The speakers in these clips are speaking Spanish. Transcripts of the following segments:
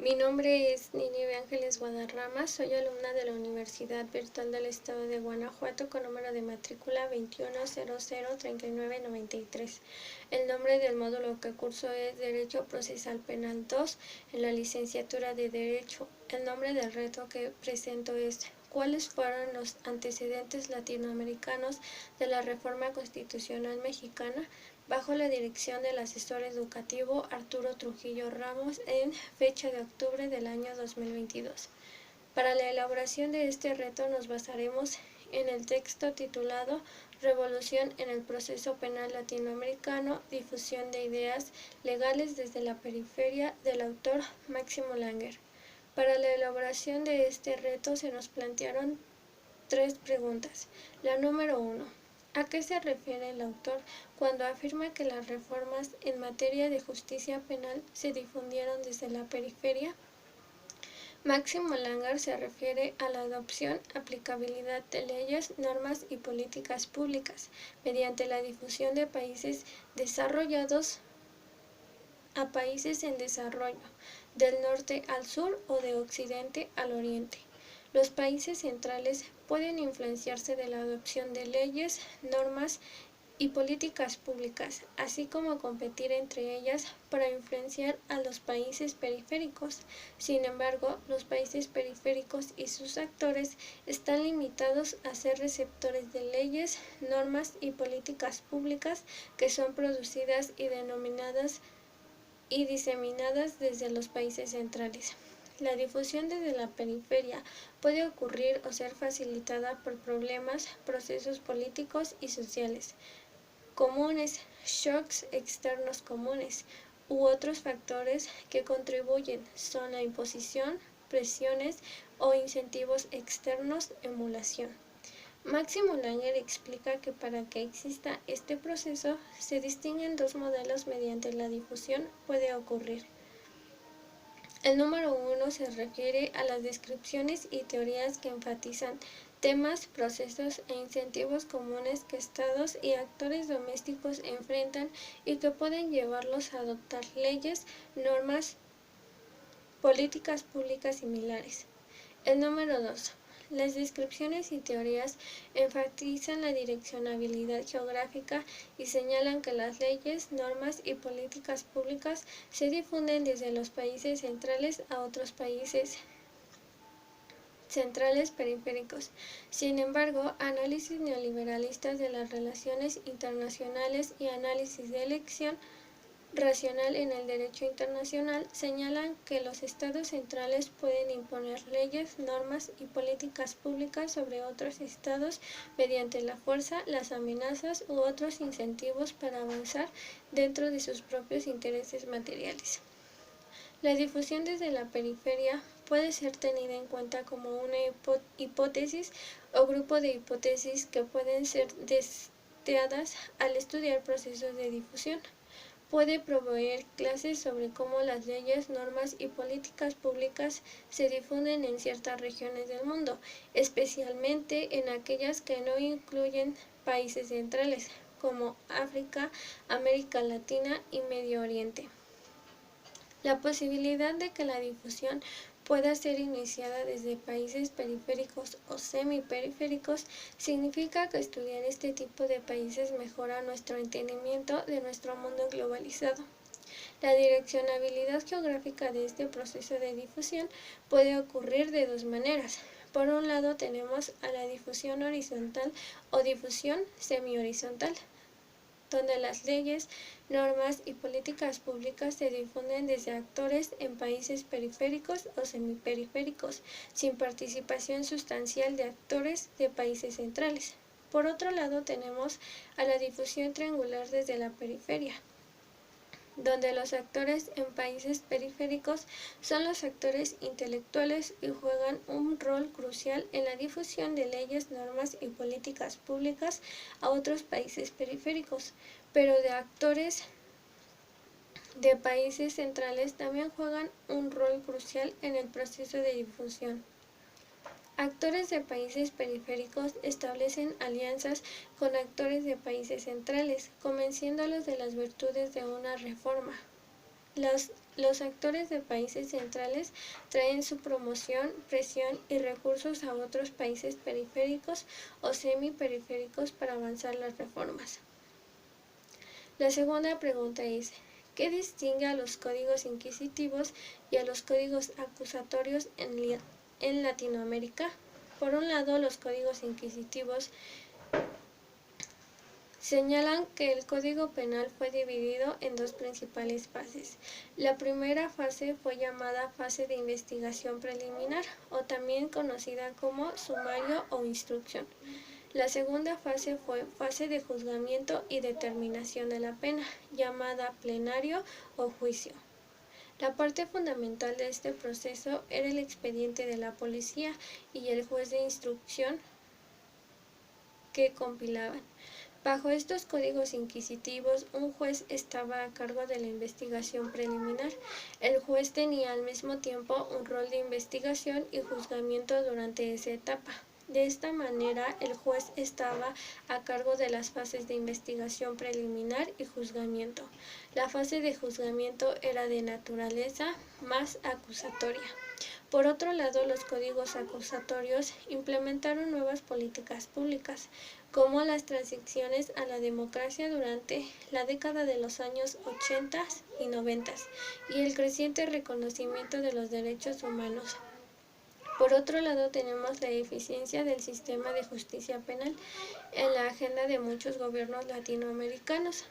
Mi nombre es Ninive Ángeles Guadarrama, soy alumna de la Universidad Virtual del Estado de Guanajuato con número de matrícula 21003993. El nombre del módulo que curso es Derecho Procesal Penal 2 en la licenciatura de Derecho. El nombre del reto que presento es ¿cuáles fueron los antecedentes latinoamericanos de la reforma constitucional mexicana? Bajo la dirección del asesor educativo Arturo Trujillo Ramos en fecha de octubre del año 2022. Para la elaboración de este reto nos basaremos en el texto titulado Revolución en el proceso penal latinoamericano, difusión de ideas legales desde la periferia del autor Máximo Langer. Para la elaboración de este reto se nos plantearon 3 preguntas. La número 1. ¿A qué se refiere el autor cuando afirma que las reformas en materia de justicia penal se difundieron desde la periferia? Máximo Langer se refiere a la adopción, aplicabilidad de leyes, normas y políticas públicas mediante la difusión de países desarrollados a países en desarrollo, del norte al sur o de occidente al oriente. Los países centrales pueden influenciarse de la adopción de leyes, normas y políticas públicas, así como competir entre ellas para influenciar a los países periféricos. Sin embargo, los países periféricos y sus actores están limitados a ser receptores de leyes, normas y políticas públicas que son producidas y denominadas y diseminadas desde los países centrales. La difusión desde la periferia puede ocurrir o ser facilitada por problemas, procesos políticos y sociales comunes, shocks externos comunes u otros factores que contribuyen son la imposición, presiones o incentivos externos, emulación. Máximo Langer explica que para que exista este proceso se distinguen dos modelos mediante la difusión puede ocurrir. El número 1 se refiere a las descripciones y teorías que enfatizan temas, procesos e incentivos comunes que estados y actores domésticos enfrentan y que pueden llevarlos a adoptar leyes, normas, políticas públicas similares. El número 2. Las descripciones y teorías enfatizan la direccionabilidad geográfica y señalan que las leyes, normas y políticas públicas se difunden desde los países centrales a otros países centrales periféricos. Sin embargo, análisis neoliberalistas de las relaciones internacionales y análisis de elección racional en el derecho internacional señalan que los estados centrales pueden imponer leyes, normas y políticas públicas sobre otros estados mediante la fuerza, las amenazas u otros incentivos para avanzar dentro de sus propios intereses materiales. La difusión desde la periferia puede ser tenida en cuenta como una hipótesis o grupo de hipótesis que pueden ser testeadas al estudiar procesos de difusión. Puede proveer clases sobre cómo las leyes, normas y políticas públicas se difunden en ciertas regiones del mundo, especialmente en aquellas que no incluyen países centrales, como África, América Latina y Medio Oriente. La posibilidad de que la difusión pueda ser iniciada desde países periféricos o semiperiféricos significa que estudiar este tipo de países mejora nuestro entendimiento de nuestro mundo globalizado. La direccionabilidad geográfica de este proceso de difusión puede ocurrir de dos maneras. Por un lado tenemos a la difusión horizontal o difusión semi-horizontal, donde las leyes, normas y políticas públicas se difunden desde actores en países periféricos o semiperiféricos, sin participación sustancial de actores de países centrales. Por otro lado, tenemos a la difusión triangular desde la periferia, donde los actores en países periféricos son los actores intelectuales y juegan un rol crucial en la difusión de leyes, normas y políticas públicas a otros países periféricos, pero de actores de países centrales también juegan un rol crucial en el proceso de difusión. Actores de países periféricos establecen alianzas con actores de países centrales, convenciéndolos de las virtudes de una reforma. Los actores de países centrales traen su promoción, presión y recursos a otros países periféricos o semi-periféricos para avanzar las reformas. La segunda pregunta es, ¿qué distingue a los códigos inquisitivos y a los códigos acusatorios en Latinoamérica? Por un lado, los códigos inquisitivos señalan que el Código Penal fue dividido en dos principales fases. La primera fase fue llamada fase de investigación preliminar, o también conocida como sumario o instrucción. La segunda fase fue fase de juzgamiento y determinación de la pena, llamada plenario o juicio. La parte fundamental de este proceso era el expediente de la policía y el juez de instrucción que compilaban. Bajo estos códigos inquisitivos, un juez estaba a cargo de la investigación preliminar. El juez tenía al mismo tiempo un rol de investigación y juzgamiento durante esa etapa. De esta manera, el juez estaba a cargo de las fases de investigación preliminar y juzgamiento. La fase de juzgamiento era de naturaleza más acusatoria. Por otro lado, los códigos acusatorios implementaron nuevas políticas públicas, como las transiciones a la democracia durante la década de los años 80 y 90 y el creciente reconocimiento de los derechos humanos. Por otro lado, tenemos la eficiencia del sistema de justicia penal en la agenda de muchos gobiernos latinoamericanos,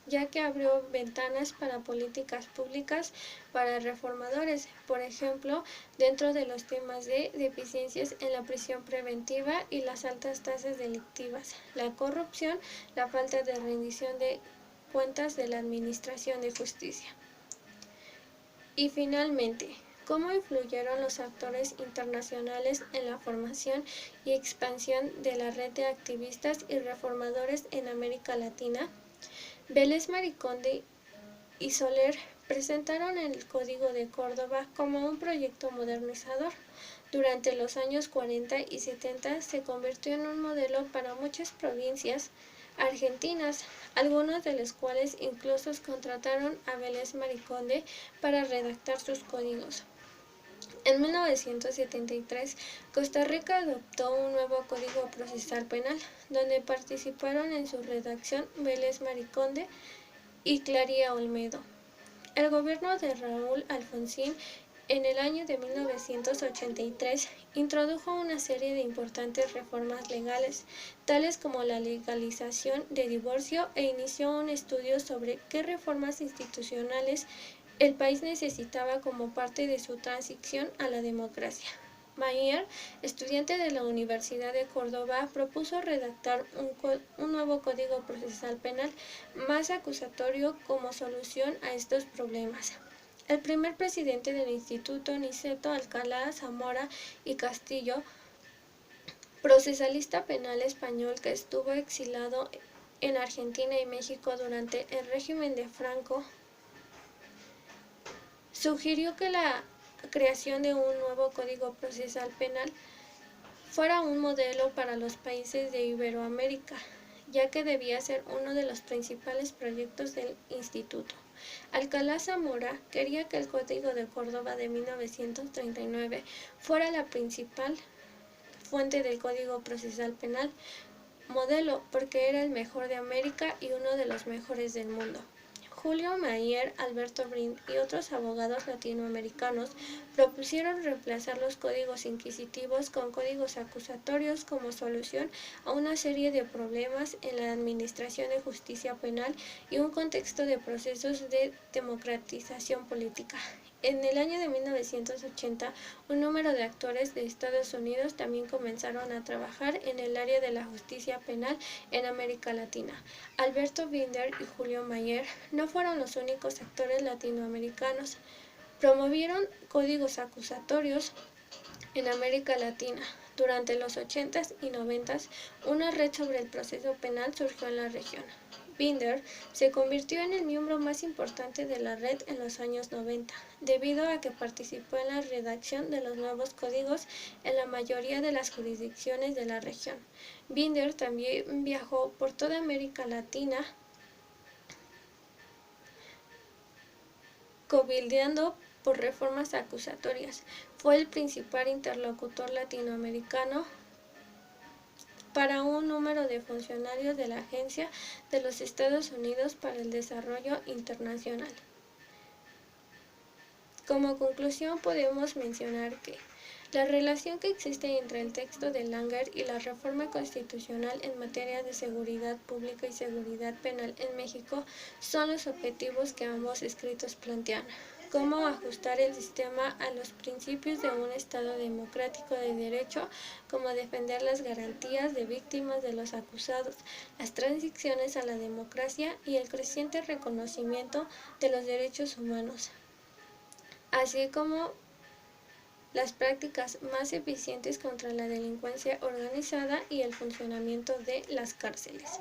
ya que abrió ventanas para políticas públicas para reformadores, por ejemplo, dentro de los temas de deficiencias en la prisión preventiva y las altas tasas delictivas, la corrupción, la falta de rendición de cuentas de la Administración de Justicia. Y finalmente, ¿cómo influyeron los actores internacionales en la formación y expansión de la red de activistas y reformadores en América Latina? Vélez Mariconde y Soler presentaron el Código de Córdoba como un proyecto modernizador. Durante los años 40 y 70 se convirtió en un modelo para muchas provincias argentinas, algunos de los cuales incluso contrataron a Vélez Mariconde para redactar sus códigos. En 1973, Costa Rica adoptó un nuevo Código Procesal Penal, donde participaron en su redacción Vélez Mariconde y Claría Olmedo. El gobierno de Raúl Alfonsín en el año de 1983 introdujo una serie de importantes reformas legales, tales como la legalización de divorcio e inició un estudio sobre qué reformas institucionales el país necesitaba como parte de su transición a la democracia. Mayer, estudiante de la Universidad de Córdoba, propuso redactar un nuevo Código Procesal Penal más acusatorio como solución a estos problemas. El primer presidente del instituto, Niceto Alcalá Zamora y Castillo, procesalista penal español que estuvo exilado en Argentina y México durante el régimen de Franco, sugirió que la creación de un nuevo Código Procesal Penal fuera un modelo para los países de Iberoamérica, ya que debía ser uno de los principales proyectos del instituto. Alcalá Zamora quería que el Código de Córdoba de 1939 fuera la principal fuente del Código Procesal Penal, modelo porque era el mejor de América y uno de los mejores del mundo. Julio Mayer, Alberto Brin y otros abogados latinoamericanos propusieron reemplazar los códigos inquisitivos con códigos acusatorios como solución a una serie de problemas en la administración de justicia penal y un contexto de procesos de democratización política. En el año de 1980, un número de actores de Estados Unidos también comenzaron a trabajar en el área de la justicia penal en América Latina. Alberto Binder y Julio Mayer no fueron los únicos actores latinoamericanos. Promovieron códigos acusatorios en América Latina. Durante los 80s y 90s, una red sobre el proceso penal surgió en la región. Binder se convirtió en el miembro más importante de la red en los años 90, debido a que participó en la redacción de los nuevos códigos en la mayoría de las jurisdicciones de la región. Binder también viajó por toda América Latina cabildeando por reformas acusatorias. Fue el principal interlocutor latinoamericano para un número de funcionarios de la Agencia de los Estados Unidos para el Desarrollo Internacional. Como conclusión podemos mencionar que la relación que existe entre el texto de Langer y la reforma constitucional en materia de seguridad pública y seguridad penal en México son los objetivos que ambos escritos plantean. Cómo ajustar el sistema a los principios de un Estado democrático de derecho, como defender las garantías de víctimas de los acusados, las transiciones a la democracia y el creciente reconocimiento de los derechos humanos, así como las prácticas más eficientes contra la delincuencia organizada y el funcionamiento de las cárceles.